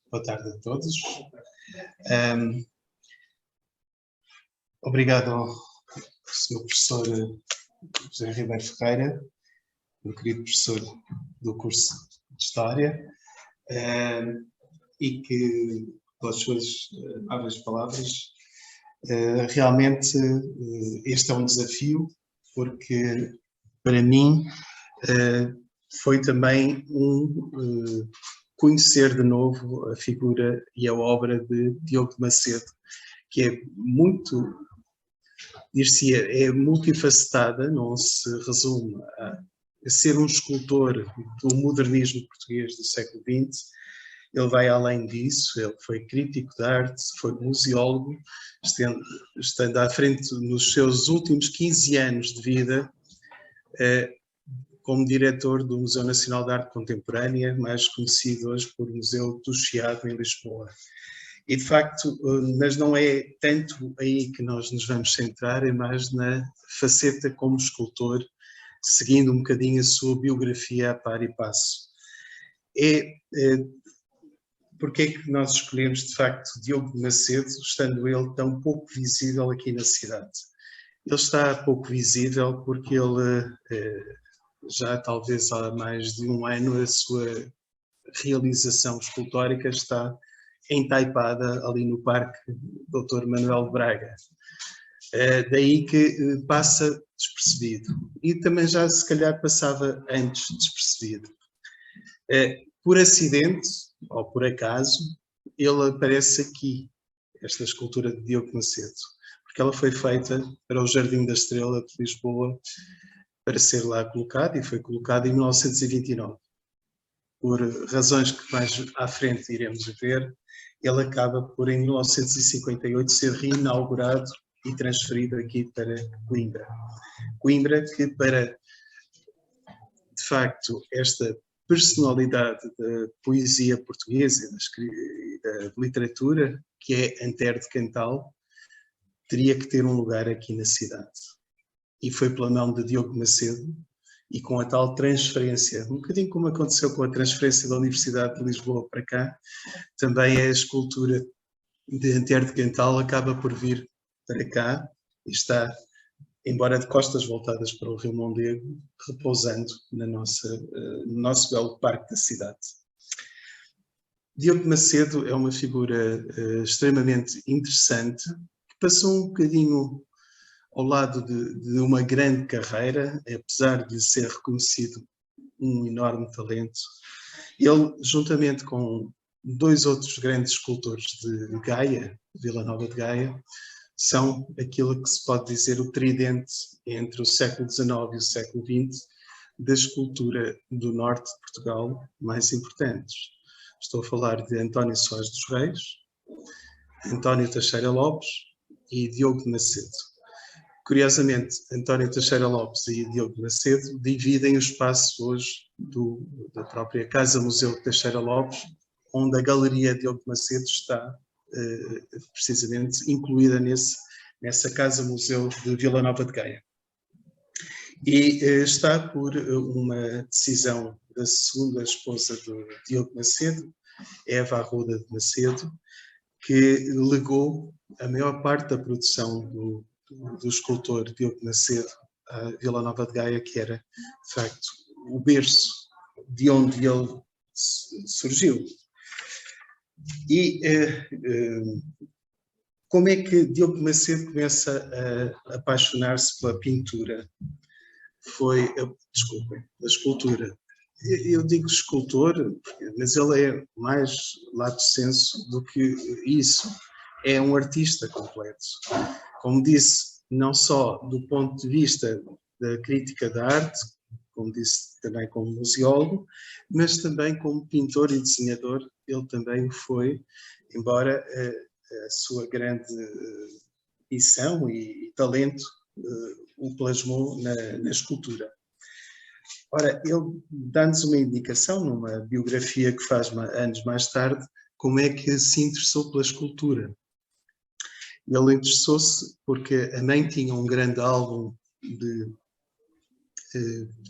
Boa tarde a todos. Obrigado ao Sr. Professor José Ribeiro Ferreira, meu querido professor do curso de História, e que, pelas suas amáveis palavras, realmente este é um desafio, porque para mim foi também conhecer de novo a figura e a obra de Diogo de Macedo, que é muito, é multifacetada, não se resume a ser um escultor do modernismo português do século XX. Ele vai além disso, ele foi crítico de arte, foi museólogo, estando à frente nos seus últimos 15 anos de vida como diretor do Museu Nacional de Arte Contemporânea, mais conhecido hoje por Museu do Chiado, em Lisboa. E, de facto, mas não é tanto aí que nós nos vamos centrar, é mais na faceta como escultor, seguindo um bocadinho a sua biografia a par e passo. Porque é que nós escolhemos, de facto, Diogo de Macedo, estando ele tão pouco visível aqui na cidade? Ele está pouco visível porque ele já talvez há mais de um ano a sua realização escultórica está entaipada ali no Parque Dr. Manuel de Braga. Daí que passa despercebido. E também já se calhar passava antes despercebido. Por acidente, ou por acaso, ele aparece aqui, esta escultura de Diogo Macedo, porque ela foi feita para o Jardim da Estrela de Lisboa, para ser lá colocada, e foi colocada em 1929. Por razões que mais à frente iremos ver, ele acaba por, em 1958, ser reinaugurado e transferido aqui para Coimbra. Coimbra que, para, de facto, esta personalidade da poesia portuguesa e da literatura, que é Antero de Cantal, teria que ter um lugar aqui na cidade. E foi pela mão de Diogo Macedo, e com a tal transferência, um bocadinho como aconteceu com a transferência da Universidade de Lisboa para cá, também a escultura de Antero de Cantal acaba por vir para cá e está, embora de costas voltadas para o Rio Mondego, repousando no nosso belo parque da cidade. Diogo Macedo é uma figura extremamente interessante, que passou um bocadinho ao lado de uma grande carreira, apesar de ser reconhecido um enorme talento. Ele, juntamente com dois outros grandes escultores de Gaia, Vila Nova de Gaia, são aquilo que se pode dizer o tridente entre o século XIX e o século XX da escultura do norte de Portugal mais importantes. Estou a falar de António Soares dos Reis, António Teixeira Lopes e Diogo de Macedo. Curiosamente, António Teixeira Lopes e Diogo Macedo dividem o espaço hoje da própria Casa Museu de Teixeira Lopes, onde a Galeria Diogo Macedo está precisamente incluída nessa Casa Museu de Vila Nova de Gaia. E está por uma decisão da segunda esposa do Diogo Macedo, Eva Arruda de Macedo, que legou a maior parte da produção do escultor Diogo Macedo à Vila Nova de Gaia, que era, de facto, o berço de onde ele surgiu. E como é que Diogo Macedo começa a apaixonar-se pela pintura? Desculpem, a escultura. Eu digo escultor, mas ele é mais lato sensu do que isso. É um artista completo. Como disse, não só do ponto de vista da crítica da arte, como disse também como museólogo, mas também como pintor e desenhador, ele também foi, embora a sua grande missão e talento o plasmou na escultura. Ora, ele dá-nos uma indicação numa biografia que faz anos mais tarde, como é que se interessou pela escultura. Ele interessou-se porque a mãe tinha um grande álbum de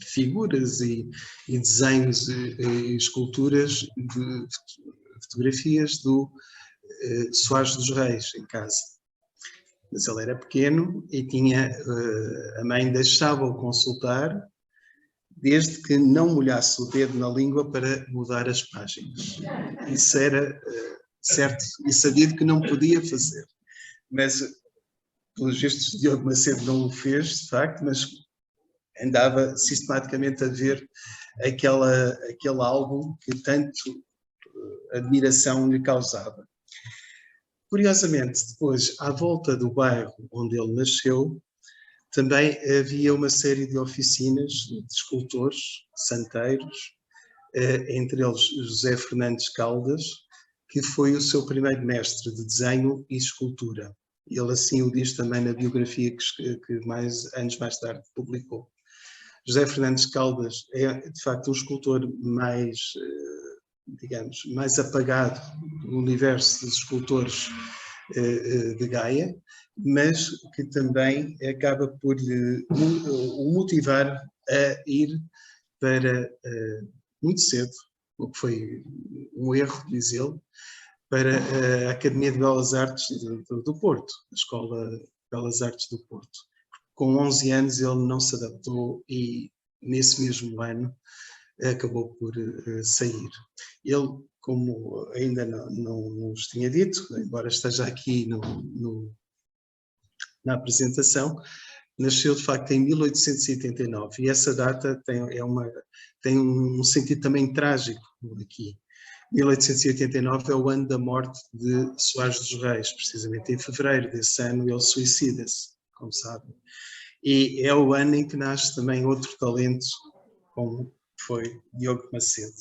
figuras e desenhos e esculturas fotografias do Soares dos Reis em casa. Mas ele era pequeno e tinha, a mãe deixava-o consultar, desde que não molhasse o dedo na língua para mudar as páginas. Isso era certo e sabido que não podia fazer. Mas, pelos vistos, Diogo Macedo não o fez, de facto, mas andava sistematicamente a ver aquele álbum que tanto admiração lhe causava. Curiosamente, depois, à volta do bairro onde ele nasceu, também havia uma série de oficinas de escultores, santeiros, entre eles José Fernandes Caldas, que foi o seu primeiro mestre de desenho e escultura. Ele assim o diz também na biografia que anos mais tarde publicou. José Fernandes Caldas é, de facto, um escultor mais, digamos, mais apagado do universo dos escultores de Gaia, mas que também acaba por o motivar a ir para, muito cedo, o que foi um erro, diz ele, para a Academia de Belas Artes do Porto, a Escola de Belas Artes do Porto. Com 11 anos ele não se adaptou e nesse mesmo ano acabou por sair. Ele, como ainda não nos tinha dito, embora esteja aqui na apresentação, nasceu de facto em 1889 e essa data tem um sentido também trágico aqui. 1889 é o ano da morte de Soares dos Reis, precisamente em fevereiro desse ano ele suicida-se, como sabem. E é o ano em que nasce também outro talento, como foi Diogo Macedo.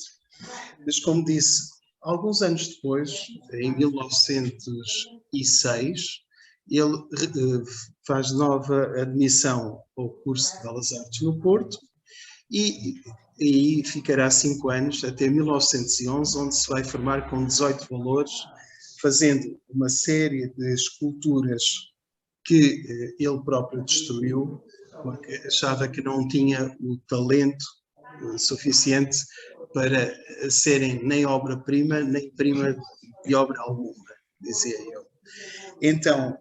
Mas, como disse, alguns anos depois, em 1906, ele faz nova admissão ao curso de Belas Artes no Porto e ficará 5 anos, até 1911, onde se vai formar com 18 valores, fazendo uma série de esculturas que ele próprio destruiu, porque achava que não tinha o talento suficiente para serem nem obra-prima, nem prima de obra alguma, dizia ele. Então,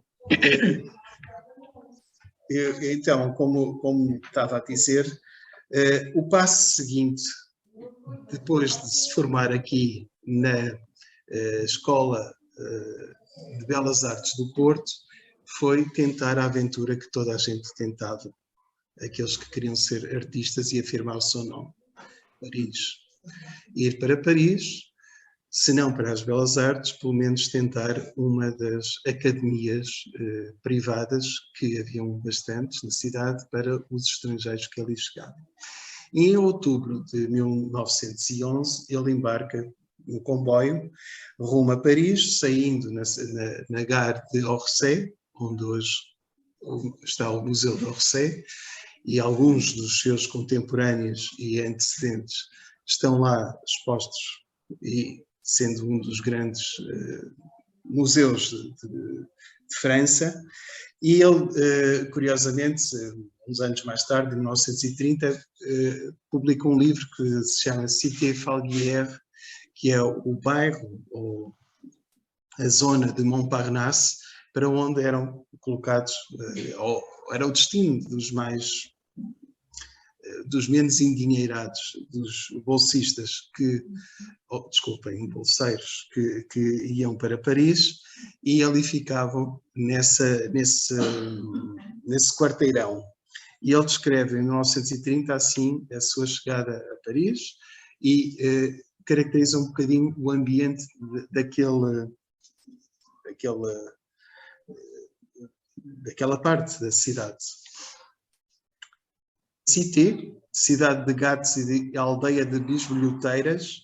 como estava a dizer, o passo seguinte, depois de se formar aqui na Escola de Belas Artes do Porto, foi tentar a aventura que toda a gente tentava, aqueles que queriam ser artistas e afirmar o seu nome, Paris. Ir para Paris, se não para as Belas Artes, pelo menos tentar uma das academias privadas, que haviam bastantes na cidade, para os estrangeiros que ali chegavam. E em outubro de 1911, ele embarca no comboio rumo a Paris, saindo na gare de Orsay, onde hoje está o Museu de Orsay, e alguns dos seus contemporâneos e antecedentes estão lá expostos, e sendo um dos grandes museus de França. E ele, curiosamente, uns anos mais tarde, em 1930, publicou um livro que se chama Cité Falguière, que é o bairro, ou a zona de Montparnasse, para onde eram colocados, ou era o destino dos menos endinheirados, dos bolsistas bolseiros que iam para Paris, e ali ficavam nesse quarteirão. E ele descreve em 1930 assim a sua chegada a Paris e caracteriza um bocadinho o ambiente daquela parte da cidade. Cité, cidade de gatos e de aldeia de bisbilhoteiras,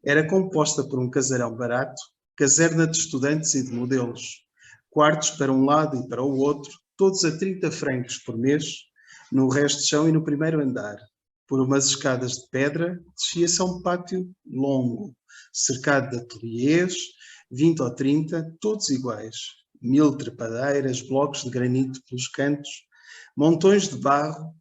era composta por um casarão barato, caserna de estudantes e de modelos, quartos para um lado e para o outro, todos a 30 francos por mês, no resto de chão e no primeiro andar. Por umas escadas de pedra, descia-se a um pátio longo, cercado de ateliês, 20 ou 30, todos iguais. 1000 trepadeiras, blocos de granito pelos cantos, montões de barro,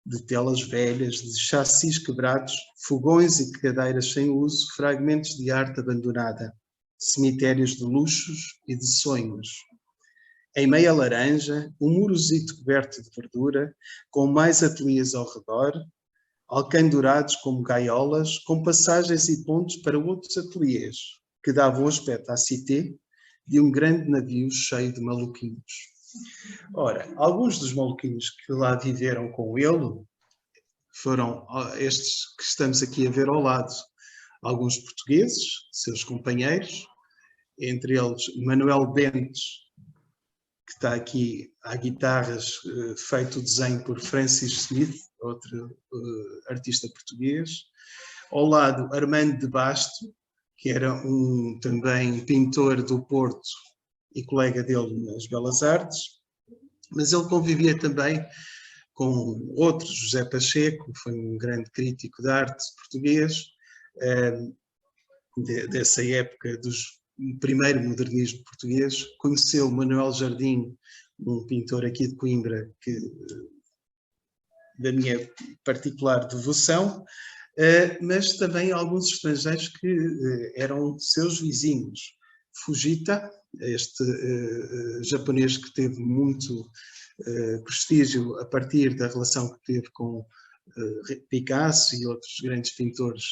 de telas velhas, de chassis quebrados, fogões e cadeiras sem uso, fragmentos de arte abandonada. cemitérios de luxos e de sonhos. Em meia laranja, um murozito coberto de verdura, com mais ateliês ao redor, alcandorados como gaiolas, com passagens e pontos para outros ateliês, que davam aspecto à cité de um grande navio cheio de maluquinhos. Ora, alguns dos maluquinhos que lá viveram com ele foram estes que estamos aqui a ver ao lado. Alguns portugueses, seus companheiros, entre eles Manuel Bentes, que está aqui à guitarras, feito o desenho por Francis Smith, outro artista português. Ao lado, Armando de Basto, que era também pintor do Porto e colega dele nas Belas Artes, mas ele convivia também com outro, José Pacheco, que foi um grande crítico de arte português, dessa época do primeiro modernismo português. Conheceu Manuel Jardim, um pintor aqui de Coimbra, da minha particular devoção, mas também alguns estrangeiros que eram seus vizinhos. Fujita, este japonês que teve muito prestígio a partir da relação que teve com Picasso e outros grandes pintores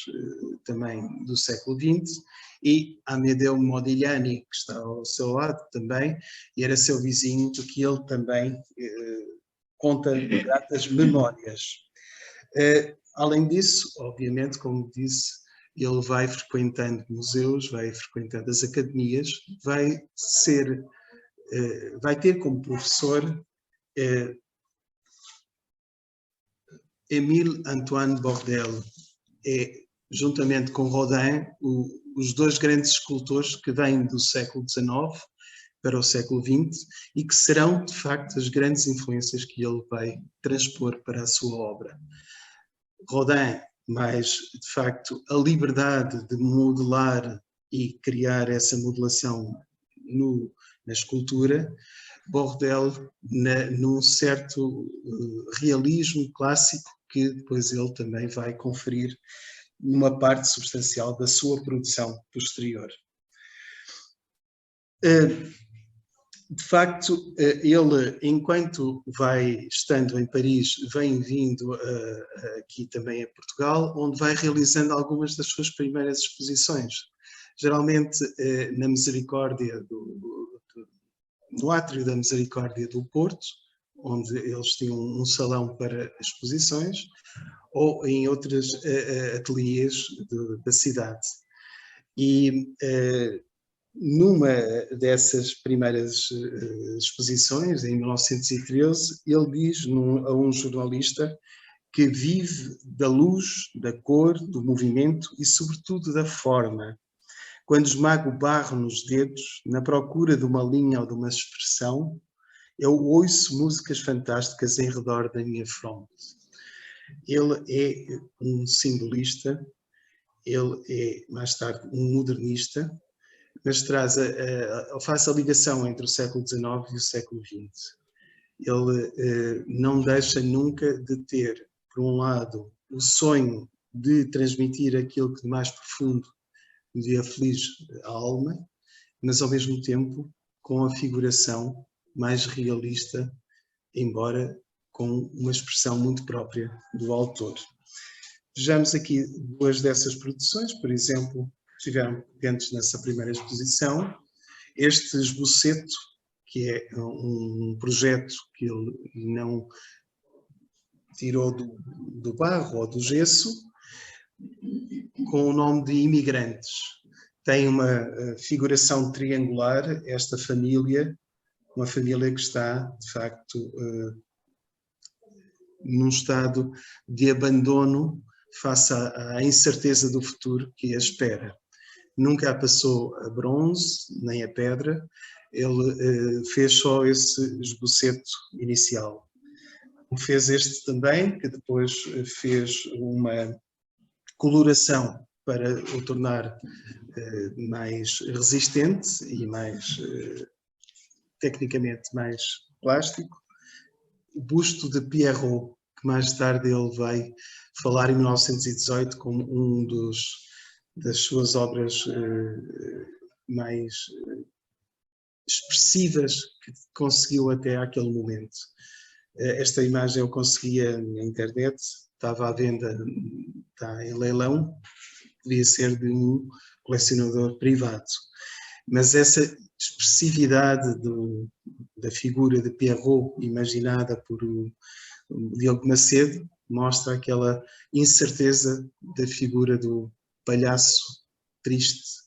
também do século XX, e Amedeo Modigliani, que está ao seu lado também, e era seu vizinho, porque ele também conta gratas memórias. Além disso, obviamente, como disse, ele vai frequentando museus, vai frequentando as academias, vai ter como professor Émile Antoine Bordel, juntamente com Rodin, os dois grandes escultores que vêm do século XIX para o século XX e que serão, de facto, as grandes influências que ele vai transpor para a sua obra. Rodin, mais, de facto, a liberdade de modelar e criar essa modelação na escultura. Bordel, num certo realismo clássico que depois ele também vai conferir numa parte substancial da sua produção posterior. De facto, ele, enquanto vai estando em Paris, vem vindo aqui também a Portugal, onde vai realizando algumas das suas primeiras exposições. Geralmente na Misericórdia no Átrio da Misericórdia do Porto, onde eles tinham um salão para exposições, ou em outros ateliês da cidade. E numa dessas primeiras exposições, em 1913, ele diz a um jornalista que vive da luz, da cor, do movimento e, sobretudo, da forma. Quando esmago o barro nos dedos, na procura de uma linha ou de uma expressão, eu ouço músicas fantásticas em redor da minha fronte. Ele é um simbolista, ele é, mais tarde, um modernista, mas faz a ligação entre o século XIX e o século XX. Ele não deixa nunca de ter, por um lado, o sonho de transmitir aquilo que de mais profundo lhe aflige a alma, mas ao mesmo tempo com a figuração mais realista, embora com uma expressão muito própria do autor. Vejamos aqui duas dessas produções, por exemplo, que estiveram presentes nessa primeira exposição. Este esboceto, que é um projeto que ele não tirou do barro ou do gesso, com o nome de Imigrantes. Tem uma figuração triangular, esta família, uma família que está, de facto, num estado de abandono face à incerteza do futuro que a espera. Nunca a passou a bronze, nem a pedra, ele fez só esse esboceto inicial. Fez este também, que depois fez uma coloração para o tornar mais resistente e mais, tecnicamente, mais plástico. O busto de Pierrot, que mais tarde ele vai falar em 1918 como das suas obras mais expressivas que conseguiu até aquele momento. Esta imagem eu conseguia na internet, estava à venda, está em leilão, devia ser de um colecionador privado. Mas essa expressividade da figura de Pierrot, imaginada por Diogo Macedo, mostra aquela incerteza da figura do palhaço triste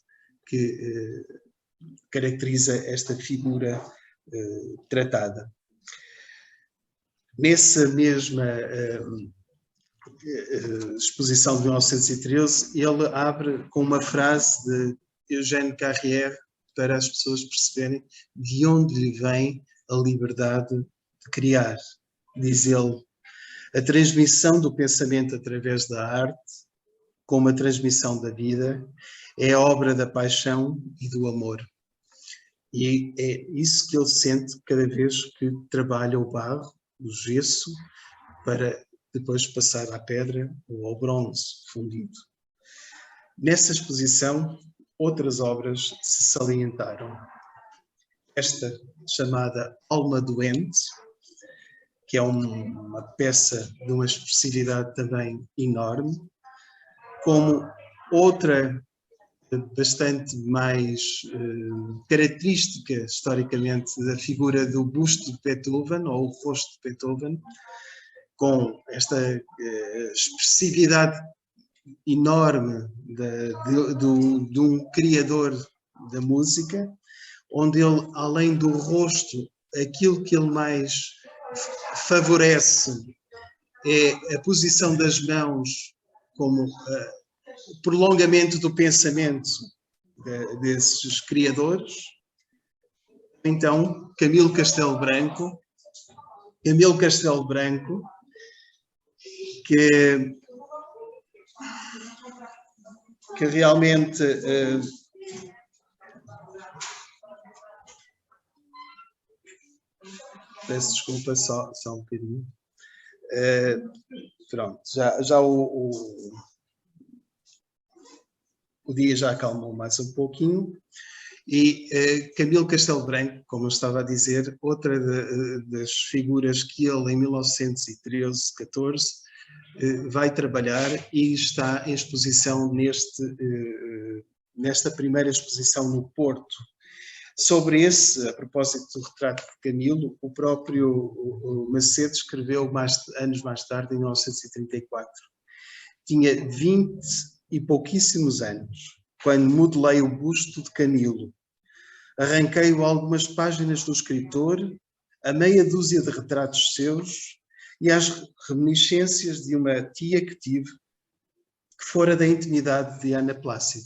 que caracteriza esta figura tratada. Nessa mesma exposição de 1913, ele abre com uma frase de Eugène Carrière para as pessoas perceberem de onde lhe vem a liberdade de criar. Diz ele: a transmissão do pensamento através da arte, como a transmissão da vida, é a obra da paixão e do amor. E é isso que ele sente cada vez que trabalha o barro, o gesso, para depois passar à pedra ou ao bronze fundido. Nessa exposição, outras obras se salientaram. Esta chamada Alma Doente, que é uma peça de uma expressividade também enorme, como outra bastante mais característica historicamente da figura do busto de Beethoven, ou o rosto de Beethoven, com esta expressividade enorme de um criador da música, onde ele, além do rosto, aquilo que ele mais favorece é a posição das mãos como prolongamento do pensamento desses criadores. Então, Camilo Castelo Branco, que realmente peço desculpa só um bocadinho. Pronto, já o dia já acalmou mais um pouquinho. E Camilo Castelo Branco, como eu estava a dizer, outra das figuras que ele, em 1913, 14, vai trabalhar e está em exposição nesta primeira exposição no Porto. Sobre esse, a propósito do retrato de Camilo, o próprio Macedo escreveu anos mais tarde, em 1934. Tinha 20 e pouquíssimos anos, quando modelei o busto de Camilo. Arranquei-o algumas páginas do escritor, a meia dúzia de retratos seus e às reminiscências de uma tia que tive, que fora da intimidade de Ana Plácido.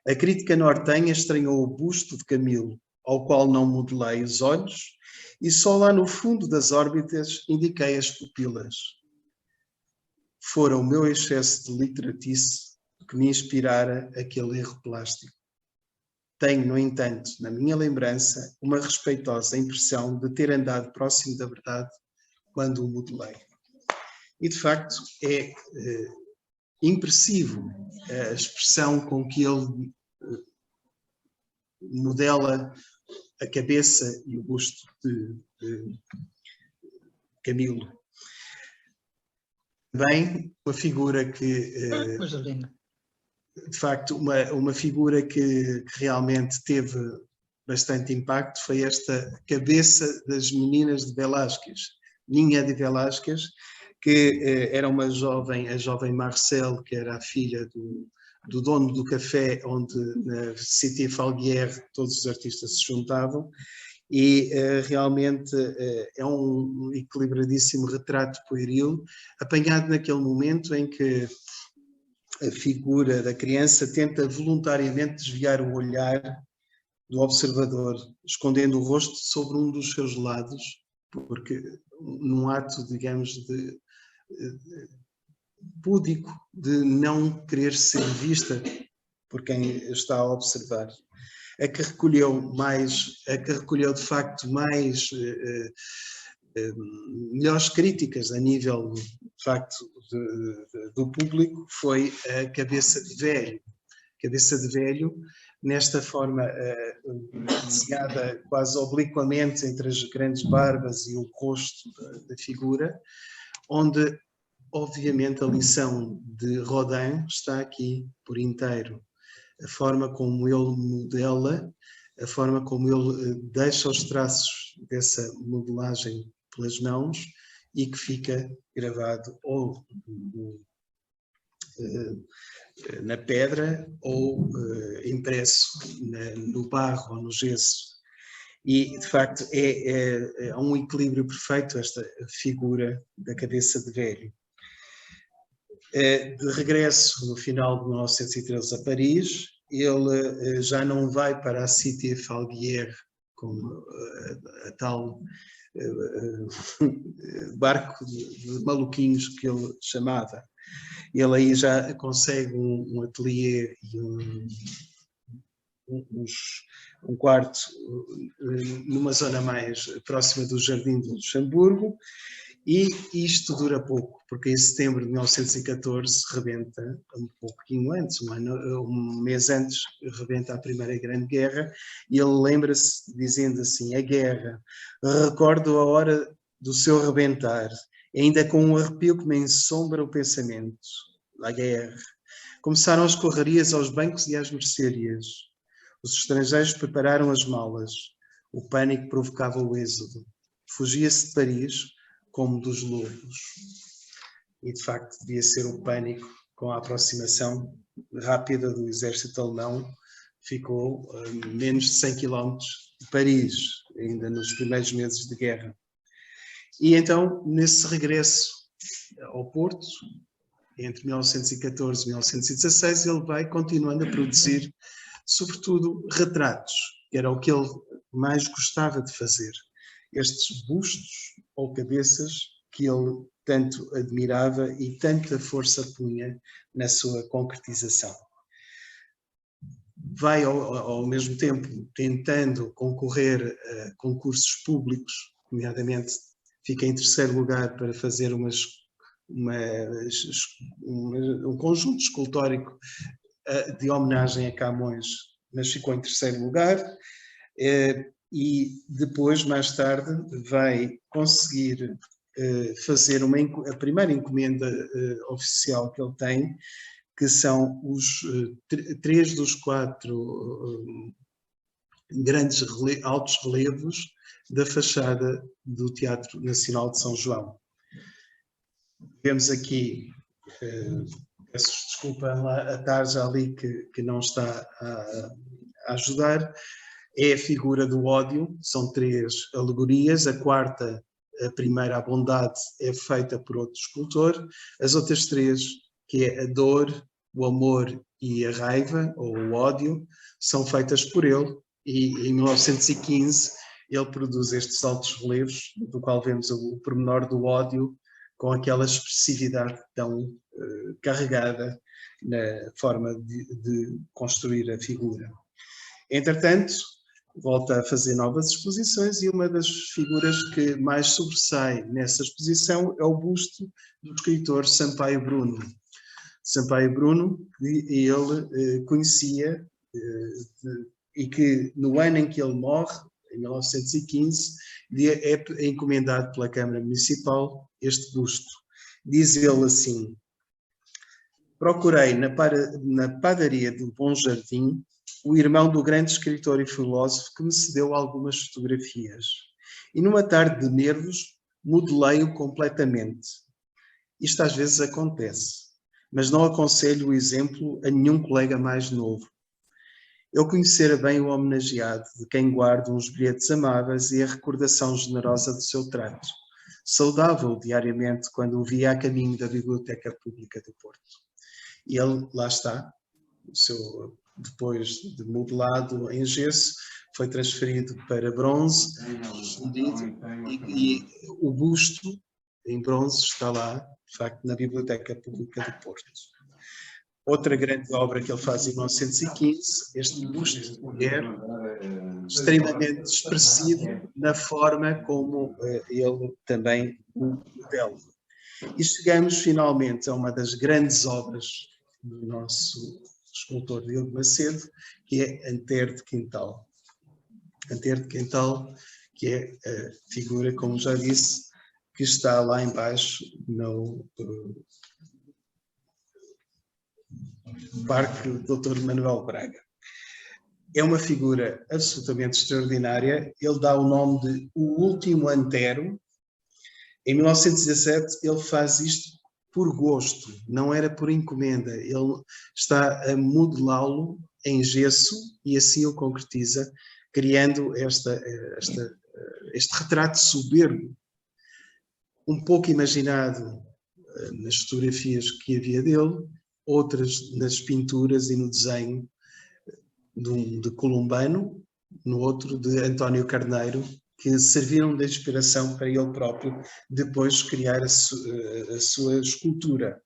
A crítica nortenha estranhou o busto de Camilo, ao qual não modelei os olhos, e só lá no fundo das órbitas indiquei as pupilas. Fora o meu excesso de literatice que me inspirara aquele erro plástico. Tenho, no entanto, na minha lembrança, uma respeitosa impressão de ter andado próximo da verdade quando o modelei. E, de facto, é impressivo a expressão com que ele modela a cabeça e o busto de Camilo. Também uma figura que, de facto, uma figura que realmente teve bastante impacto foi esta cabeça das meninas de Velázquez, Ninha de Velázquez, que era uma jovem, a jovem Marcel, que era a filha do dono do café onde na Cité Falguière todos os artistas se juntavam, e realmente é um equilibradíssimo retrato pueril, apanhado naquele momento em que a figura da criança tenta voluntariamente desviar o olhar do observador, escondendo o rosto sobre um dos seus lados, porque num ato, digamos, púdico, de não querer ser vista por quem está a observar. A que recolheu de facto mais melhores críticas a nível de facto do público foi a Cabeça de Velho. Cabeça de Velho, nesta forma desenhada quase obliquamente entre as grandes barbas e o rosto da figura, onde, obviamente, a lição de Rodin está aqui por inteiro. A forma como ele modela, a forma como ele deixa os traços dessa modelagem pelas mãos e que fica gravado ou na pedra ou impresso no barro ou no gesso. E, de facto, é um equilíbrio perfeito esta figura da cabeça de velho. De regresso, no final de 1913, a Paris, ele já não vai para a Cité Falguière, como a tal barco de maluquinhos que ele chamava. Ele aí já consegue um ateliê e um quarto numa zona mais próxima do Jardim do Luxemburgo, e isto dura pouco, porque em setembro de 1914 rebenta, um pouquinho antes, um mês antes, rebenta a Primeira Grande Guerra, e ele lembra-se dizendo assim: a guerra, recordo a hora do seu rebentar, ainda com um arrepio que me ensombra o pensamento. A guerra. Começaram as correrias aos bancos e às mercearias. Os estrangeiros prepararam as malas. O pânico provocava o êxodo. Fugia-se de Paris como dos lobos. E, de facto, devia ser o pânico com a aproximação rápida do exército alemão. Ficou a menos de 100 km de Paris, ainda nos primeiros meses de guerra. E então, nesse regresso ao Porto, entre 1914 e 1916, ele vai continuando a produzir, sobretudo, retratos, que era o que ele mais gostava de fazer. Estes bustos ou cabeças que ele tanto admirava e tanta força punha na sua concretização. Vai, ao mesmo tempo, tentando concorrer a concursos públicos, nomeadamente fica em terceiro lugar para fazer um conjunto escultórico de homenagem a Camões, mas ficou em terceiro lugar, e depois, mais tarde, vai conseguir fazer a primeira encomenda oficial que ele tem, que são os 3 dos 4 grandes altos relevos da fachada do Teatro Nacional de São João. Vemos aqui, peço desculpa a tarja ali que não está a ajudar, é a figura do ódio, são 3 alegorias, a quarta, a primeira, a bondade, é feita por outro escultor, as outras 3, que é a dor, o amor e a raiva, ou o ódio, são feitas por ele, e em 1915 ele produz estes altos relevos, do qual vemos o pormenor do ódio, com aquela expressividade tão carregada na forma de construir a figura. Entretanto, volta a fazer novas exposições e uma das figuras que mais sobressai nessa exposição é o busto do escritor Sampaio Bruno. Sampaio Bruno, que ele conhecia e que no ano em que ele morre, em 1915, é encomendado pela Câmara Municipal este busto. Diz ele assim: procurei na padaria do Bom Jardim o irmão do grande escritor e filósofo que me cedeu algumas fotografias. E numa tarde de nervos, modelei-o completamente. Isto às vezes acontece, mas não aconselho o exemplo a nenhum colega mais novo. Eu conhecera bem o homenageado, de quem guardo uns bilhetes amáveis e a recordação generosa do seu trato. Saudava-o diariamente quando o via a caminho da Biblioteca Pública do Porto. E ele, lá está, depois de modelado em gesso, foi transferido para bronze, fundido, e o busto em bronze está lá, de facto, na Biblioteca Pública do Porto. Outra grande obra que ele faz em 1915, este busto de mulher, extremamente expressivo na forma como ele também o modela. E chegamos finalmente a uma das grandes obras do nosso escultor Diogo Macedo, que é Antero de Quintal. Antero de Quintal, que é a figura, como já disse, que está lá embaixo no Parque Dr. Manuel Braga. É uma figura absolutamente extraordinária. Ele dá o nome de O Último Antero. Em 1917 ele faz isto por gosto, não era por encomenda. Ele está a modelá-lo em gesso e assim o concretiza, criando este retrato soberbo, um pouco imaginado nas fotografias que havia dele, outras nas pinturas e no desenho de Columbano, no outro de António Carneiro, que serviram de inspiração para ele próprio depois criar a sua escultura.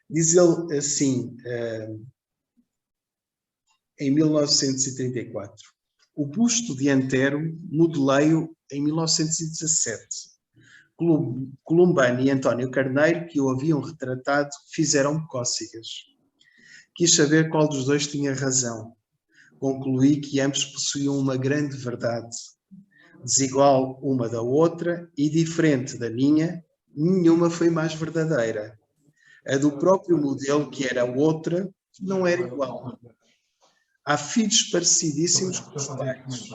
Diz ele assim, em 1934, o busto de Antero modelei-o em 1917. Columbano e António Carneiro, que o haviam retratado, fizeram cócegas. Quis saber qual dos dois tinha razão. Concluí que ambos possuíam uma grande verdade, desigual uma da outra e diferente da minha, nenhuma foi mais verdadeira. A do próprio modelo, que era outra, não era igual. Há filhos parecidíssimos com os pais,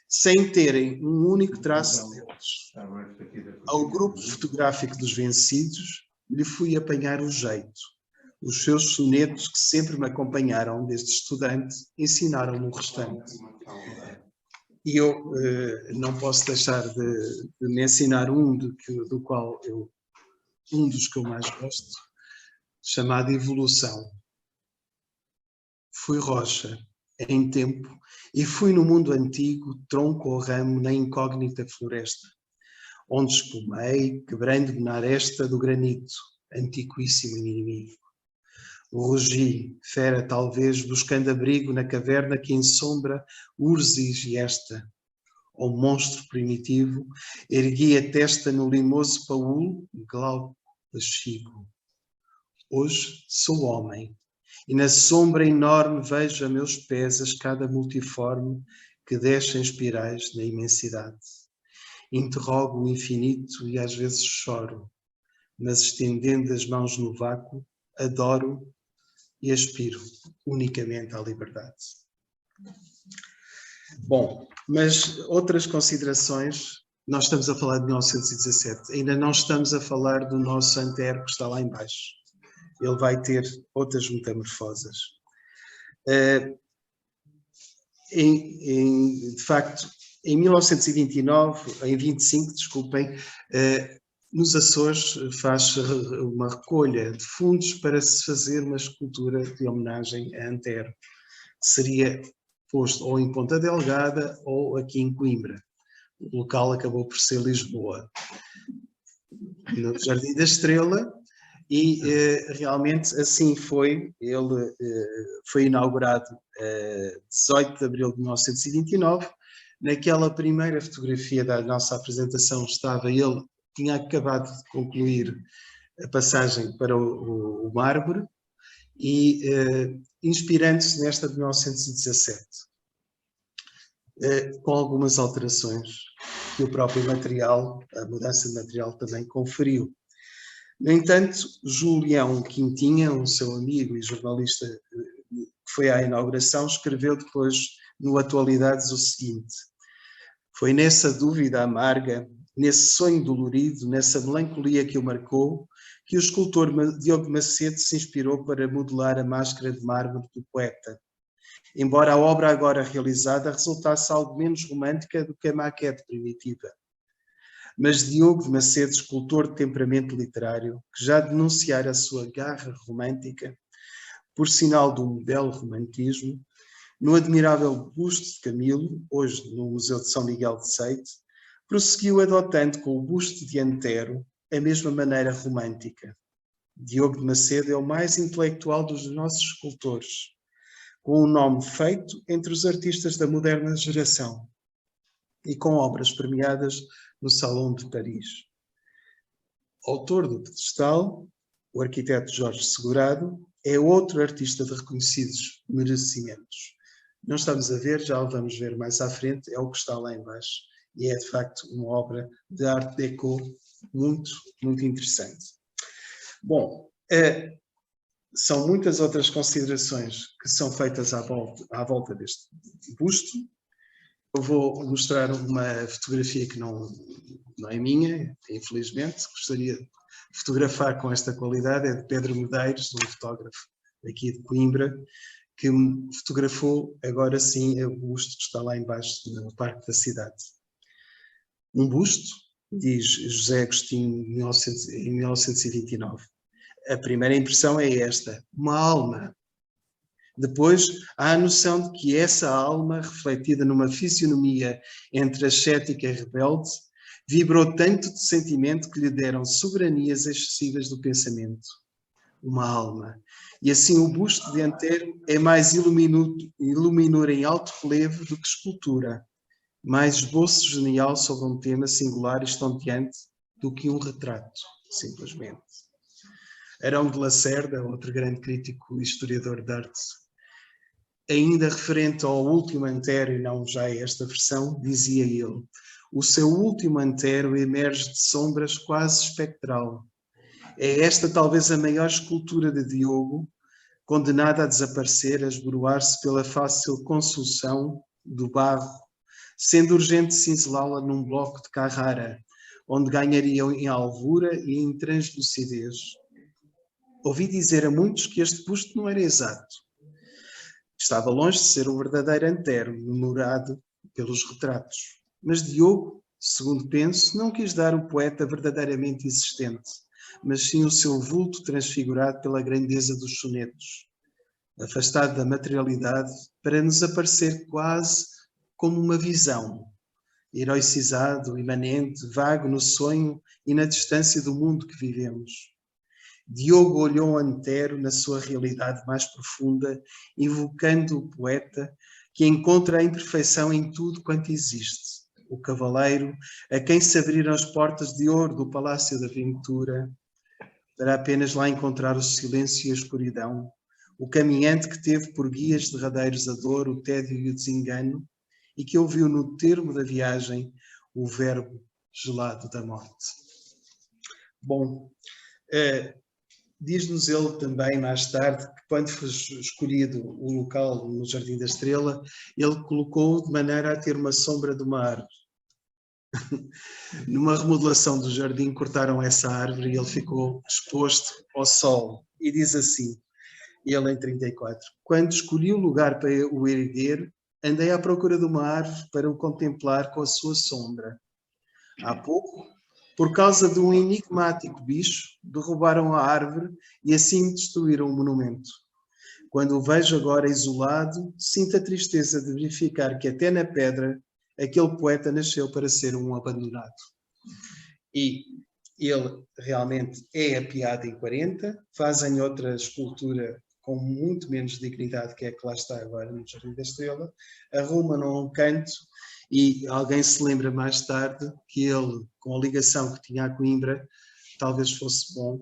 sem terem um único traço deles. Ao grupo fotográfico dos vencidos, lhe fui apanhar o jeito. Os seus sonetos, que sempre me acompanharam desde estudante, ensinaram-me o restante. E eu não posso deixar de mencionar um dos que eu mais gosto, chamado Evolução. Fui rocha, em tempo, e fui no mundo antigo, tronco ou ramo na incógnita floresta, onde espumei, quebrando-me na aresta do granito, antiquíssimo inimigo. Rugi, fera talvez, buscando abrigo na caverna que ensombra Urzes e esta. Ou monstro primitivo, ergui a testa no limoso paúl, glauco, chico. Hoje sou homem, e na sombra enorme vejo a meus pés a escada multiforme que desce em espirais na imensidade. Interrogo o infinito e às vezes choro, mas estendendo as mãos no vácuo, adoro e aspiro unicamente à liberdade. Bom, mas outras considerações, nós estamos a falar de 1917, ainda não estamos a falar do nosso Antero que está lá embaixo. Ele vai ter outras metamorfoses. De facto, em 1929, em 25, desculpem, nos Açores faz uma recolha de fundos para se fazer uma escultura de homenagem a Antero, que seria posto ou em Ponta Delgada ou aqui em Coimbra. O local acabou por ser Lisboa, no Jardim da Estrela, e realmente assim foi. Ele foi inaugurado 18 de abril de 1929. Naquela primeira fotografia da nossa apresentação estava ele, tinha acabado de concluir a passagem para o mármore e inspirando-se nesta de 1917, com algumas alterações que o próprio material, a mudança de material também conferiu. No entanto, Julião Quintinha, um seu amigo e jornalista que foi à inauguração, escreveu depois no Atualidades o seguinte: foi nessa dúvida amarga, nesse sonho dolorido, nessa melancolia que o marcou, que o escultor Diogo Macedo se inspirou para modelar a máscara de mármore do poeta. Embora a obra agora realizada resultasse algo menos romântica do que a maquete primitiva. Mas Diogo de Macedo, escultor de temperamento literário, que já denunciara a sua garra romântica, por sinal de um belo romantismo, no admirável busto de Camilo, hoje no Museu de São Miguel de Seite, prosseguiu adotando com o busto de Antero a mesma maneira romântica. Diogo de Macedo é o mais intelectual dos nossos escultores, com um nome feito entre os artistas da moderna geração e com obras premiadas no Salão de Paris. Autor do pedestal, o arquiteto Jorge Segurado, é outro artista de reconhecidos merecimentos. Não estamos a ver, já o vamos ver mais à frente, é o que está lá em baixo. E é, de facto, uma obra de arte déco muito, muito interessante. Bom, são muitas outras considerações que são feitas à volta deste busto. Eu vou mostrar uma fotografia que não é minha, infelizmente. Gostaria de fotografar com esta qualidade. É de Pedro Medeiros, um fotógrafo aqui de Coimbra, que fotografou, agora sim, o busto que está lá embaixo no Parque da Cidade. Um busto, diz José Agostinho, em 1929. A primeira impressão é esta, uma alma. Depois, há a noção de que essa alma, refletida numa fisionomia entre ascética e rebelde, vibrou tanto de sentimento que lhe deram soberanias excessivas do pensamento. Uma alma. E assim o busto de Antero é mais iluminador em alto relevo do que escultura, mais esboço genial sobre um tema singular e estonteante do que um retrato, simplesmente. Arão de Lacerda, outro grande crítico e historiador de arte, ainda referente ao último Antero, e não já a esta versão, dizia ele: o seu último Antero emerge de sombras quase espectral. É esta talvez a maior escultura de Diogo, condenada a desaparecer, a esboroar-se pela fácil consulção do barro, sendo urgente cinzelá-la num bloco de Carrara, onde ganhariam em alvura e em translucidez. Ouvi dizer a muitos que este busto não era exato. Estava longe de ser o verdadeiro Antero, memorado pelos retratos. Mas Diogo, segundo penso, não quis dar o poeta verdadeiramente existente, mas sim o seu vulto transfigurado pela grandeza dos sonetos, afastado da materialidade para nos aparecer quase como uma visão, heroicizado, imanente, vago no sonho e na distância do mundo que vivemos. Diogo olhou Antero na sua realidade mais profunda, invocando o poeta que encontra a imperfeição em tudo quanto existe. O cavaleiro, a quem se abriram as portas de ouro do Palácio da Ventura, para apenas lá encontrar o silêncio e a escuridão. O caminhante que teve por guias derradeiros a dor, o tédio e o desengano, e que ouviu no termo da viagem o verbo gelado da morte. Bom, diz-nos ele também mais tarde que quando foi escolhido o local no Jardim da Estrela, ele colocou de maneira a ter uma sombra de uma árvore. Numa remodelação do jardim cortaram essa árvore e ele ficou exposto ao sol. E diz assim, ele em 34, quando escolhi o lugar para o erguer, andei à procura de uma árvore para o contemplar com a sua sombra. Há pouco, por causa de um enigmático bicho, derrubaram a árvore e assim destruíram o monumento. Quando o vejo agora isolado, sinto a tristeza de verificar que até na pedra aquele poeta nasceu para ser um abandonado. E ele realmente é apiado em 40, fazem outra escultura com muito menos dignidade que é que lá está agora no Jardim da Estrela, arrumam-no a um canto e alguém se lembra mais tarde que ele, com a ligação que tinha a Coimbra, talvez fosse bom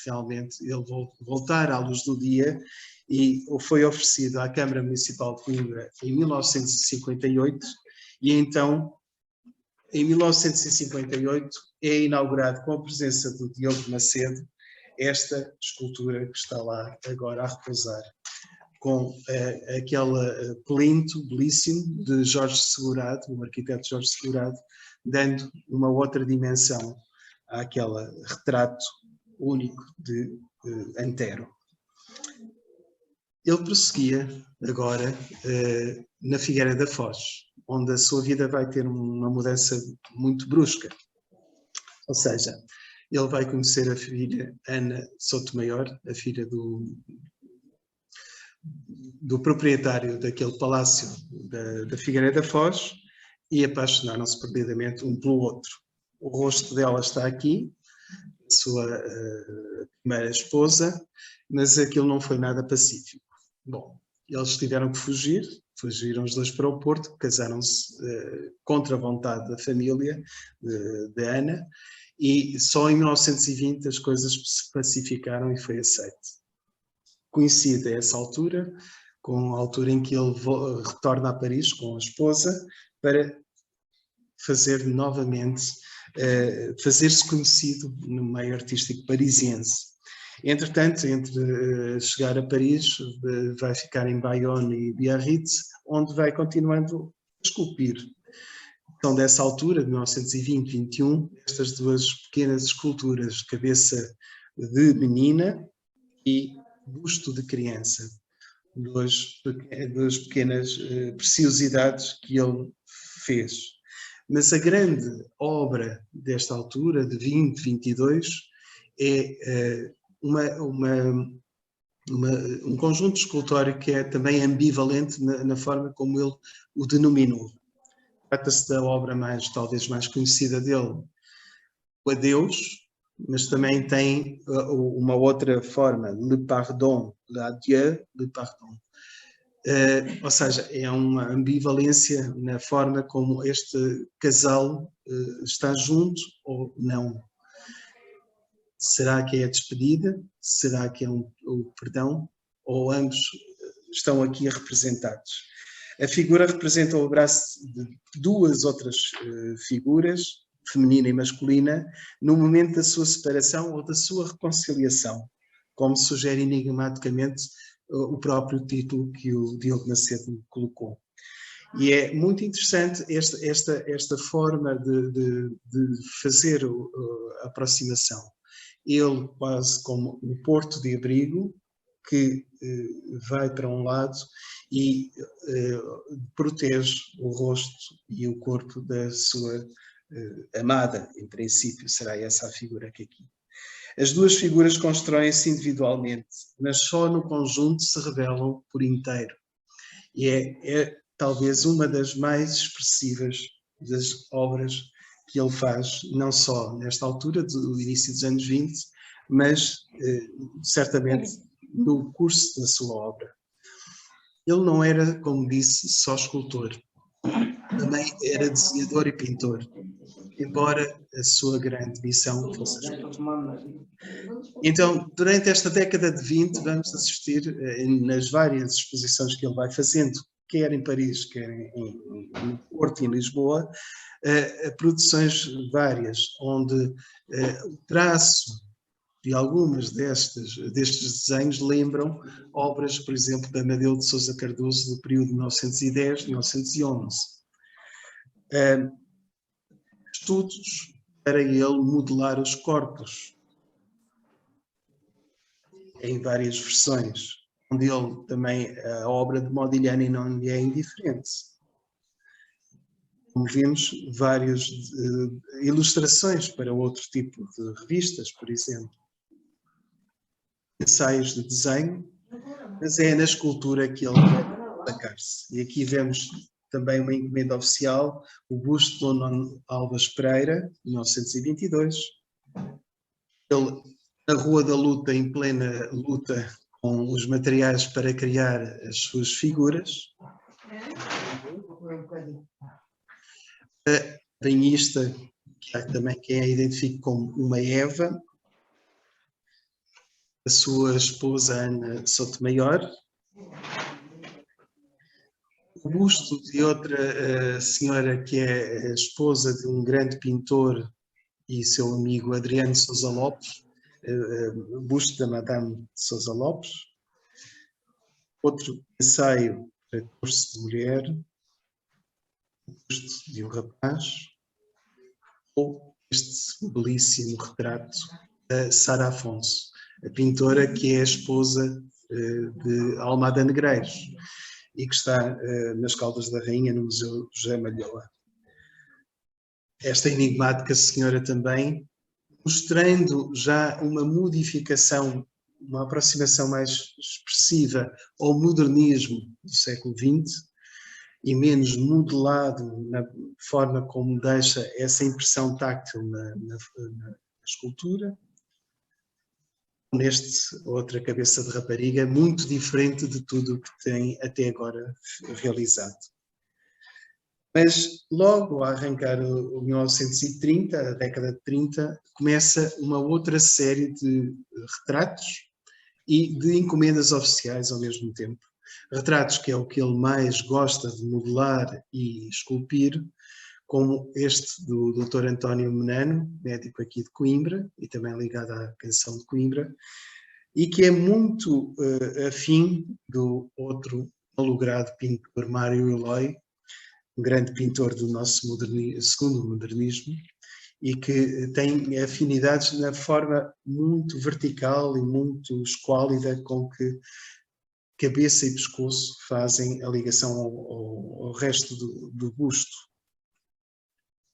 realmente ele voltar à luz do dia, e foi oferecido à Câmara Municipal de Coimbra em 1958, e então, em 1958, é inaugurado com a presença do Diogo Macedo esta escultura que está lá agora a repousar, com aquele plinto belíssimo de Jorge Segurado, o arquiteto Jorge Segurado, dando uma outra dimensão àquele retrato único de Antero. Ele prosseguia agora na Figueira da Foz, onde a sua vida vai ter uma mudança muito brusca. Ou seja, ele vai conhecer a filha Ana Sotomayor, a filha do proprietário daquele palácio da Figueira da Foz, e apaixonaram-se perdidamente um pelo outro. O rosto dela está aqui, a sua primeira esposa, mas aquilo não foi nada pacífico. Bom, eles tiveram que fugir, fugiram os dois para o Porto, casaram-se contra a vontade da família de Ana, e só em 1920 as coisas se pacificaram e foi aceito. coincide a essa altura com a altura em que ele retorna a Paris com a esposa para fazer novamente, fazer-se conhecido no meio artístico parisiense. Entretanto, entre chegar a Paris, vai ficar em Bayonne e Biarritz, onde vai continuando a esculpir. Então, dessa altura, de 1920-21, estas duas pequenas esculturas, cabeça de menina e busto de criança, duas pequenas preciosidades que ele fez. Mas a grande obra desta altura, de 20-22, é um conjunto escultórico que é também ambivalente na forma como ele o denominou. Trata-se da obra talvez mais conhecida dele, o Adeus, mas também tem uma outra forma, Le Pardon, l'Adieu, Le Pardon. Ou seja, é uma ambivalência na forma como este casal está junto ou não. Será que é a despedida? Será que é o perdão? Ou ambos estão aqui representados? A figura representa o abraço de duas outras figuras, feminina e masculina, no momento da sua separação ou da sua reconciliação, como sugere enigmaticamente o próprio título que o Diogo Macedo colocou. E é muito interessante esta forma de fazer a aproximação. Ele quase como um porto de abrigo que vai para um lado e protege o rosto e o corpo da sua amada, em princípio, será essa a figura que aqui. As duas figuras constroem-se individualmente, mas só no conjunto se revelam por inteiro. E é talvez uma das mais expressivas das obras que ele faz, não só nesta altura, do início dos anos 20, mas certamente no curso da sua obra. Ele não era, como disse, só escultor, também era desenhador e pintor, embora a sua grande missão fosse a escultura. Então, durante esta década de 20, vamos assistir nas várias exposições que ele vai fazendo, quer em Paris, quer no Porto e em Lisboa, a produções várias, onde o traço de algumas destes desenhos lembram obras, por exemplo, da Amadeu de Sousa Cardoso, do período de 1910-1911. Estudos para ele modelar os corpos, em várias versões, onde ele também, a obra de Modigliani não lhe é indiferente. Como vimos, várias ilustrações para outro tipo de revistas, por exemplo. Ensaios de desenho, mas é na escultura que ele vai destacar-se. E aqui vemos também uma encomenda oficial, o busto de Nuno Alves Pereira, 1922. Ele, na Rua da Luta, em plena luta com os materiais para criar as suas figuras. A banhista, que é também quem a identifica como uma Eva, a sua esposa Ana Sotomayor, o busto de outra senhora que é a esposa de um grande pintor e seu amigo Adriano Sousa Lopes, o busto da Madame de Sousa Lopes, outro ensaio para curso de mulher, o busto de um rapaz, ou este belíssimo retrato da Sara Afonso, a pintora que é a esposa de Almada Negreiros e que está nas Caldas da Rainha, no Museu José Malhoa. Esta enigmática senhora também, mostrando já uma modificação, uma aproximação mais expressiva ao modernismo do século XX e menos modelado na forma como deixa essa impressão táctil na escultura. Neste, outra cabeça de rapariga, muito diferente de tudo o que tem até agora realizado. Mas logo a arrancar o 1930, a década de 30, começa uma outra série de retratos e de encomendas oficiais ao mesmo tempo. Retratos que é o que ele mais gosta de modelar e esculpir, como este do Dr. António Menano, médico aqui de Coimbra, e também ligado à canção de Coimbra, e que é muito afim do outro malogrado pintor Mário Eloy, um grande pintor do nosso segundo modernismo, e que tem afinidades na forma muito vertical e muito esquálida com que cabeça e pescoço fazem a ligação ao resto do busto.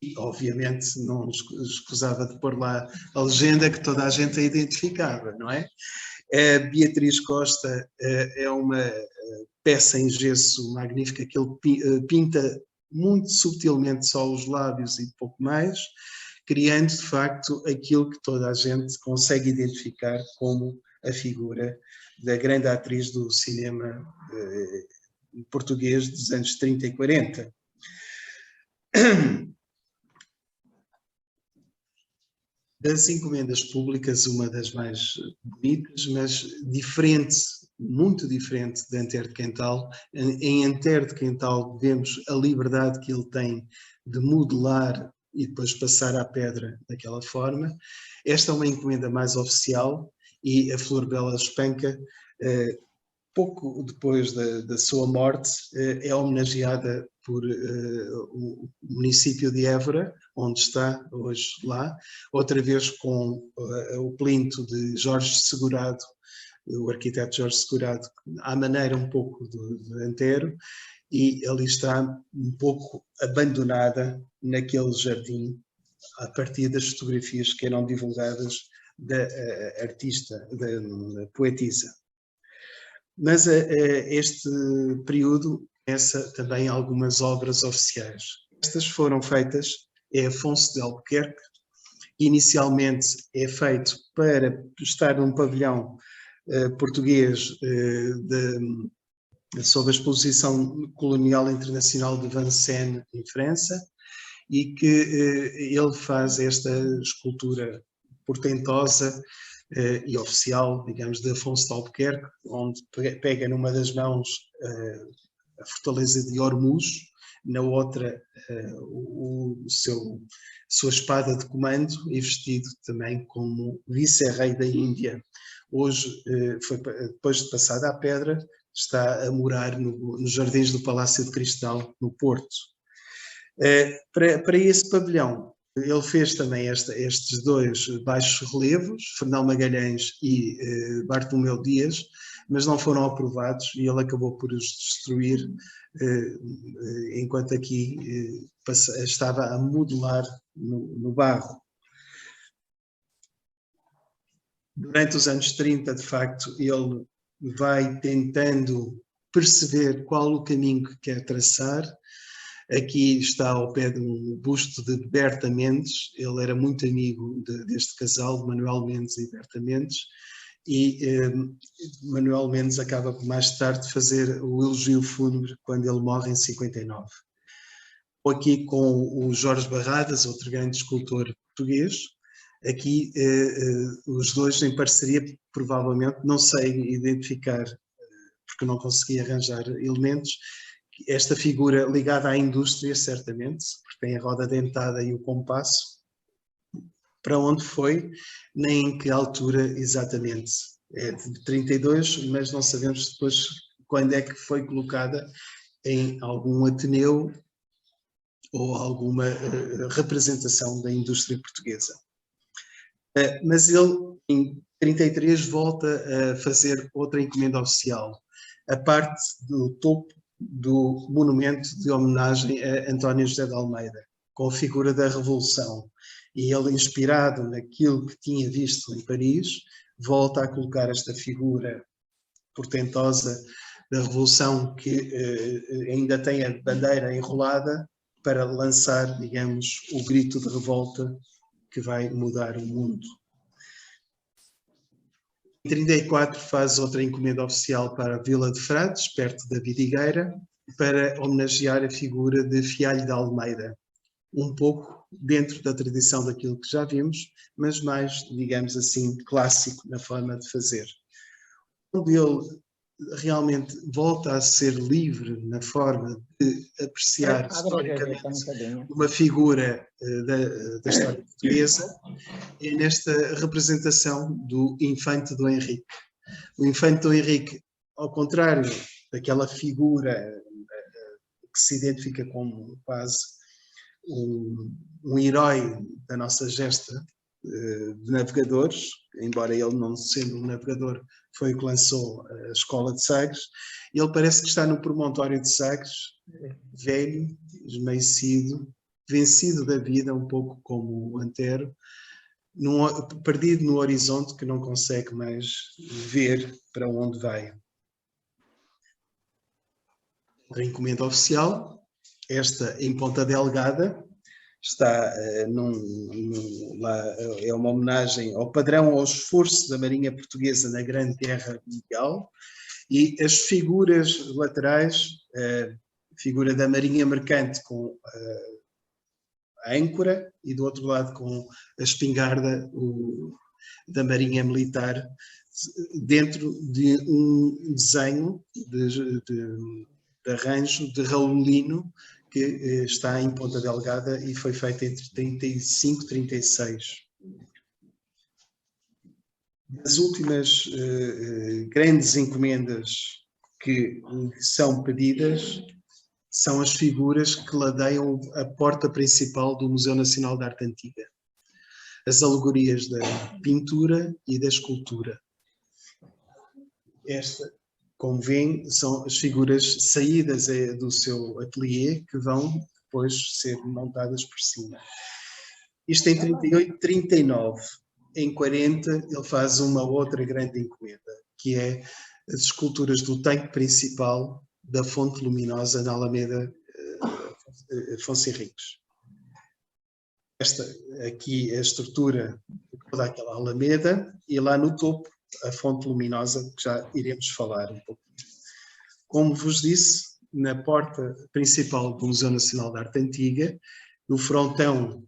E, obviamente, não escusava de pôr lá a legenda que toda a gente a identificava, não é? A Beatriz Costa é uma peça em gesso magnífica que ele pinta muito subtilmente só os lábios e pouco mais, criando de facto aquilo que toda a gente consegue identificar como a figura da grande atriz do cinema português dos anos 30 e 40. Das encomendas públicas, uma das mais bonitas, mas diferente, muito diferente de Antero de Quental. Em Antero de Quental vemos a liberdade que ele tem de modelar e depois passar à pedra daquela forma. Esta é uma encomenda mais oficial e a Flor Bela Espanca, pouco depois da sua morte, é homenageada por o município de Évora, onde está hoje lá, outra vez com o plinto de Jorge Segurado, o arquiteto Jorge Segurado, à maneira um pouco de Antero, e ali está um pouco abandonada naquele jardim, a partir das fotografias que eram divulgadas da artista, da poetisa. Mas este período começa também algumas obras oficiais. Estas foram feitas, é Afonso de Albuquerque, inicialmente é feito para estar num pavilhão português sob a exposição colonial internacional de Vincennes, em França, e que ele faz esta escultura portentosa e oficial, digamos, de Afonso de Albuquerque, onde pega numa das mãos a fortaleza de Ormuz, na outra sua espada de comando e vestido também como vice-rei da Índia. Hoje, depois de passada à pedra, está a morar nos jardins do Palácio de Cristal, no Porto. Para esse pavilhão, ele fez também estes dois baixos relevos, Fernão Magalhães e Bartolomeu Dias, mas não foram aprovados e ele acabou por os destruir, enquanto aqui estava a modelar no barro. Durante os anos 30, de facto, ele vai tentando perceber qual o caminho que quer traçar. Aqui está ao pé de um busto de Berta Mendes, ele era muito amigo deste casal, de Manuel Mendes e Berta Mendes, e Manuel Mendes acaba mais tarde fazer o elogio fúnebre quando ele morre em 59. Aqui com o Jorge Barradas, outro grande escultor português, aqui os dois em parceria, provavelmente, não sei identificar, porque não consegui arranjar elementos, esta figura ligada à indústria, certamente, porque tem a roda dentada e o compasso, para onde foi, nem em que altura exatamente. É de 32, mas não sabemos depois quando é que foi colocada em algum ateneu ou alguma representação da indústria portuguesa. Mas ele, em 33, volta a fazer outra encomenda oficial, a parte do topo do monumento de homenagem a António José de Almeida, com a figura da Revolução. E ele, inspirado naquilo que tinha visto em Paris, volta a colocar esta figura portentosa da Revolução, que ainda tem a bandeira enrolada, para lançar, digamos, o grito de revolta que vai mudar o mundo. Em 34 faz outra encomenda oficial para a Vila de Frades, perto da Vidigueira, para homenagear a figura de Fialho de Almeida, um pouco dentro da tradição daquilo que já vimos, mas mais, digamos assim, clássico na forma de fazer. quando ele realmente volta a ser livre na forma de apreciar historicamente uma figura da história portuguesa, é nesta representação do Infante Dom Henrique. O Infante Dom Henrique, ao contrário daquela figura que se identifica como quase um herói da nossa gesta de navegadores, embora ele não sendo um navegador, foi o que lançou a Escola de Sagres, ele parece que está no promontório de Sagres, velho, esmaecido, vencido da vida, um pouco como o Antero, perdido no horizonte que não consegue mais ver para onde vai. A encomenda oficial, esta em Ponta Delgada, está lá, é uma homenagem ao padrão, ao esforço da Marinha Portuguesa na Grande Guerra Mundial, e as figuras laterais, a figura da Marinha Mercante com a âncora e do outro lado com a espingarda da Marinha Militar, dentro de um desenho de arranjo de Raul Lino, que está em Ponta Delgada e foi feita entre 35 e 36. As últimas grandes encomendas que são pedidas são as figuras que ladeiam a porta principal do Museu Nacional de Arte Antiga. As alegorias da pintura e da escultura. Esta, como veem, são as figuras saídas do seu ateliê que vão depois ser montadas por cima. Isto em 38, 39. Em 40 ele faz uma outra grande encomenda, que é as esculturas do tanque principal da Fonte Luminosa na Alameda Afonso Henriques. Esta aqui é a estrutura de toda aquela Alameda e lá no topo a Fonte Luminosa, que já iremos falar um pouco. Como vos disse, na porta principal do Museu Nacional de Arte Antiga, no frontão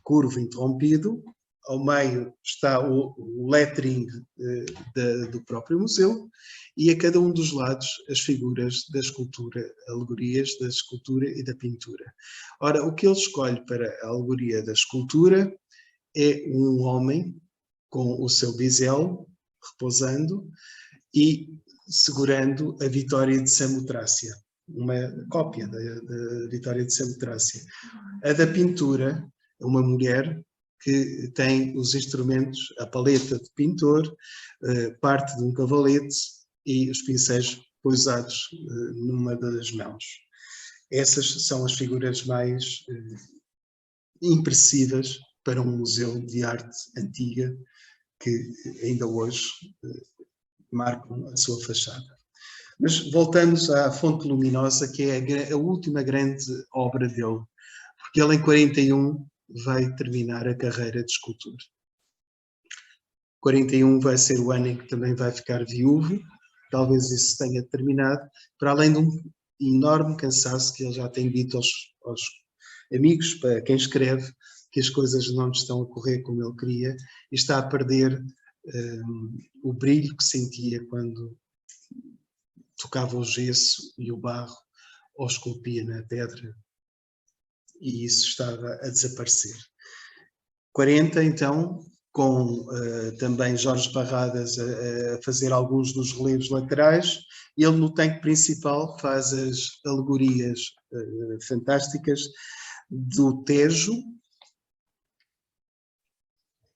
curvo interrompido, ao meio está o lettering do próprio museu e a cada um dos lados as figuras da escultura, alegorias da escultura e da pintura. Ora, o que ele escolhe para a alegoria da escultura é um homem com o seu bisel repousando e segurando a Vitória de Samotrácia, uma cópia da Vitória de Samotrácia. A da pintura, uma mulher que tem os instrumentos, a paleta de pintor, parte de um cavalete e os pincéis pousados numa das mãos. Essas são as figuras mais impressivas para um museu de arte antiga que ainda hoje marcam a sua fachada. Mas voltamos à Fonte Luminosa, que é a última grande obra dele, porque ele em 41 vai terminar a carreira de escultor. 41 vai ser o ano em que também vai ficar viúvo, talvez isso tenha terminado, para além de um enorme cansaço que ele já tem dito aos amigos, para quem escreve, que as coisas não estão a correr como ele queria e está a perder o brilho que sentia quando tocava o gesso e o barro ou esculpia na pedra, e isso estava a desaparecer. 40, então, com também Jorge Barradas a fazer alguns dos relevos laterais, ele no tanque principal faz as alegorias fantásticas do Tejo,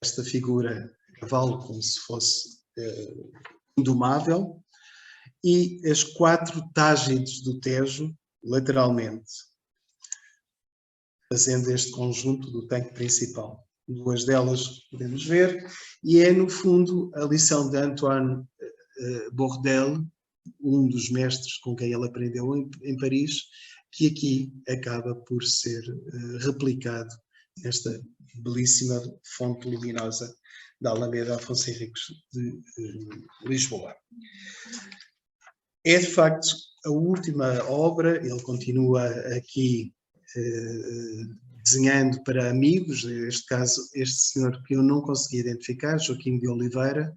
esta figura a cavalo como se fosse indomável, e as 4 tágides do Tejo lateralmente, fazendo este conjunto do tanque principal. 2 delas podemos ver, e é no fundo a lição de Antoine Bourdelle, um dos mestres com quem ele aprendeu em Paris, que aqui acaba por ser replicado nesta belíssima fonte luminosa da Alameda Afonso Henriques de Lisboa. É de facto a última obra, ele continua aqui desenhando para amigos, neste caso este senhor que eu não consegui identificar, Joaquim de Oliveira,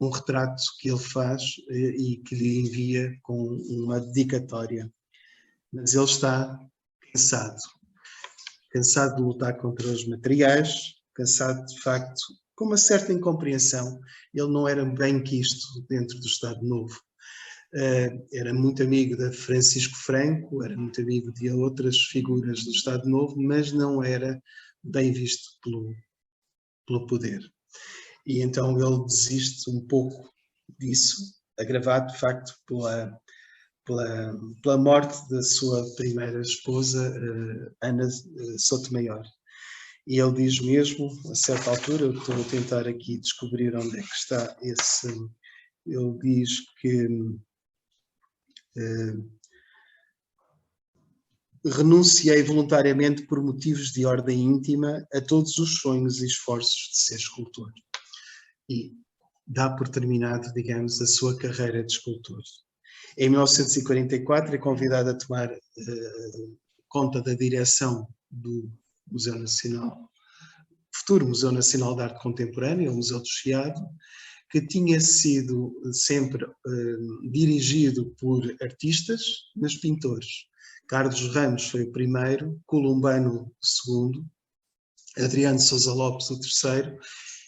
um retrato que ele faz e que lhe envia com uma dedicatória. Mas ele está cansado. Cansado de lutar contra os materiais, cansado de facto, com uma certa incompreensão. Ele não era bem quisto dentro do Estado Novo. Era muito amigo de Francisco Franco, era muito amigo de outras figuras do Estado Novo, mas não era bem visto pelo poder. E então ele desiste um pouco disso, agravado de facto pela morte da sua primeira esposa, Ana Sotomayor. E ele diz mesmo, a certa altura, eu estou a tentar aqui descobrir onde é que está esse... Ele diz que renunciei voluntariamente por motivos de ordem íntima a todos os sonhos e esforços de ser escultor. E dá por terminado, digamos, a sua carreira de escultor. Em 1944 é convidado a tomar conta da direção do Museu Nacional, futuro Museu Nacional de Arte Contemporânea, o Museu do Chiado, que tinha sido sempre dirigido por artistas, mas pintores. Carlos Ramos foi o primeiro, Columbano o segundo, Adriano Sousa Lopes o terceiro,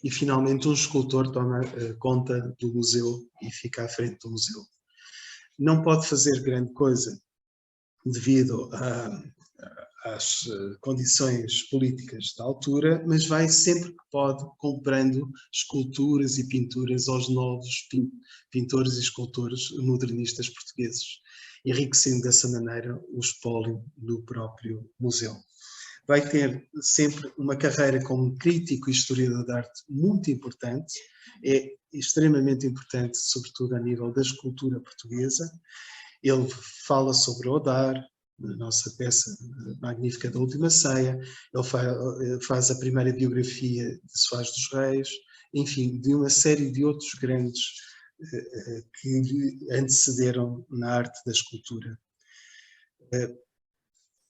e finalmente um escultor toma conta do museu e fica à frente do museu. Não pode fazer grande coisa devido às condições políticas da altura, mas vai sempre que pode comprando esculturas e pinturas aos novos pintores e escultores modernistas portugueses, enriquecendo dessa maneira o espólio do próprio museu. Vai ter sempre uma carreira como crítico e historiador de arte muito importante, é extremamente importante, sobretudo a nível da escultura portuguesa. Ele fala sobre Odar, a nossa peça magnífica da Última Ceia, ele faz a primeira biografia de Soares dos Reis, enfim, de uma série de outros grandes que lhe antecederam na arte da escultura.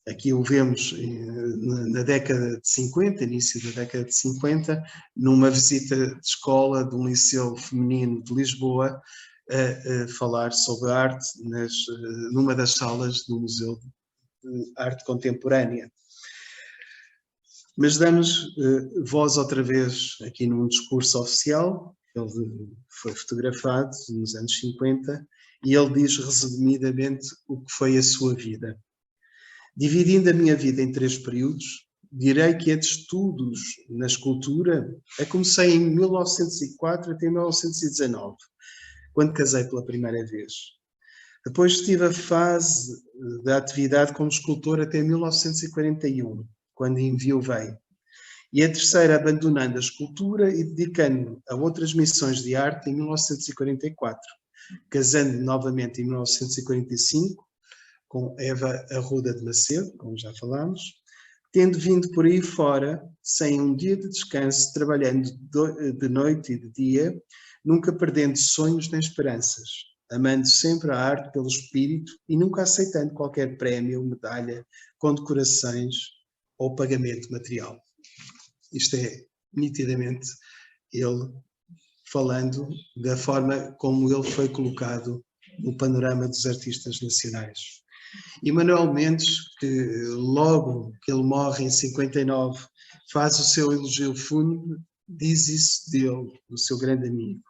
Aqui o vemos na década de 50, início da década de 50, numa visita de escola de um liceu feminino de Lisboa, a falar sobre arte numa das salas do Museu de Arte Contemporânea. Mas damos voz outra vez aqui num discurso oficial, ele foi fotografado nos anos 50, e ele diz resumidamente o que foi a sua vida. Dividindo a minha vida em 3 períodos, direi que a de estudos na escultura a comecei em 1904 até 1919, quando casei pela primeira vez. Depois tive a fase da atividade como escultor até 1941, quando enviuvei. E a terceira abandonando a escultura e dedicando-me a outras missões de arte em 1944, casando novamente em 1945, com Eva Arruda de Macedo, como já falámos, tendo vindo por aí fora, sem um dia de descanso, trabalhando de noite e de dia, nunca perdendo sonhos nem esperanças, amando sempre a arte pelo espírito e nunca aceitando qualquer prémio, medalha, condecorações ou pagamento material. Isto é nitidamente ele falando da forma como ele foi colocado no panorama dos artistas nacionais. E Manuel Mendes, que logo que ele morre em 59, faz o seu elogio fúnebre, diz isso dele, do seu grande amigo.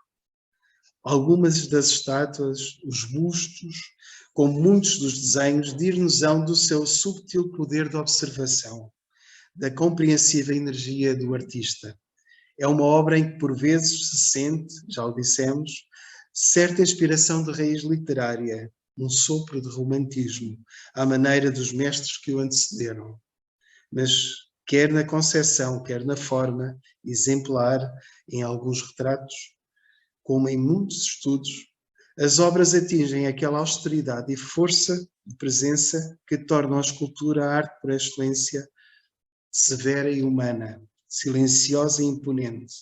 Algumas das estátuas, os bustos, como muitos dos desenhos, dir-nos-ão do seu subtil poder de observação, da compreensiva energia do artista. É uma obra em que por vezes se sente, já o dissemos, certa inspiração de raiz literária, um sopro de romantismo, à maneira dos mestres que o antecederam. Mas, quer na concepção, quer na forma, exemplar em alguns retratos, como em muitos estudos, as obras atingem aquela austeridade e força de presença que tornam a escultura a arte por excelência severa e humana, silenciosa e imponente,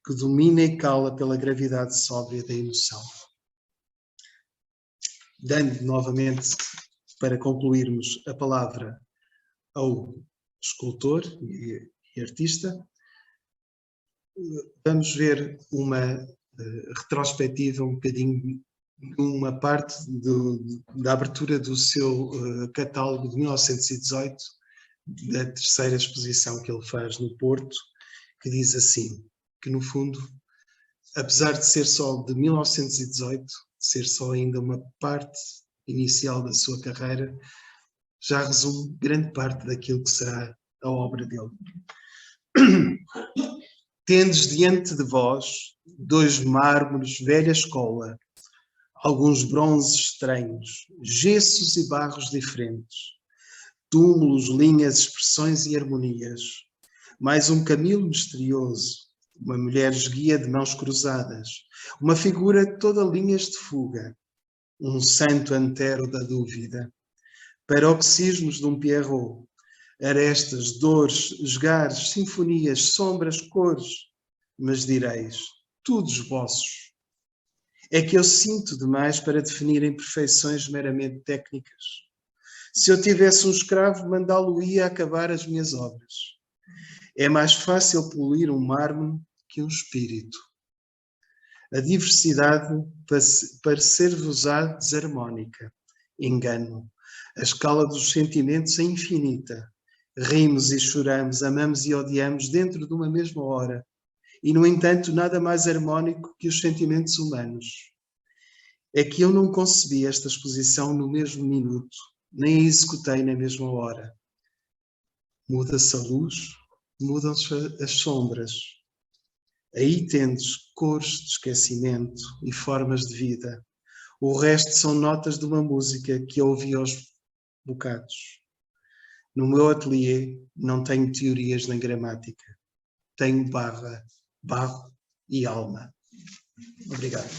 que domina e cala pela gravidade sóbria da emoção. Dando novamente, para concluirmos, a palavra ao escultor e artista, vamos ver uma retrospectiva um bocadinho uma parte da abertura do seu catálogo de 1918, da terceira exposição que ele faz no Porto, que diz assim, que no fundo, apesar de ser só de 1918, ser só ainda uma parte inicial da sua carreira, já resume grande parte daquilo que será a obra dele. Tendes diante de vós 2 mármores velha escola, alguns bronzes estranhos, gessos e barros diferentes, túmulos, linhas, expressões e harmonias, mais um Camilo misterioso, uma mulher esguia de mãos cruzadas, uma figura toda linhas de fuga, um santo antero da dúvida, paroxismos de um Pierrot, arestas, dores, esgares, sinfonias, sombras, cores, mas direis, todos vossos. É que eu sinto demais para definir imperfeições meramente técnicas. Se eu tivesse um escravo, mandá-lo-ia acabar as minhas obras. É mais fácil polir um mármore que um espírito. A diversidade parecer-vos-á desarmónica. Engano. A escala dos sentimentos é infinita. Rimos e choramos, amamos e odiamos dentro de uma mesma hora. E, no entanto, nada mais harmónico que os sentimentos humanos. É que eu não concebi esta exposição no mesmo minuto, nem a executei na mesma hora. Muda-se a luz, mudam-se as sombras. Aí tendes cores de esquecimento e formas de vida. O resto são notas de uma música que eu ouvi aos bocados. No meu ateliê não tenho teorias nem gramática. Tenho barro e alma. Obrigado.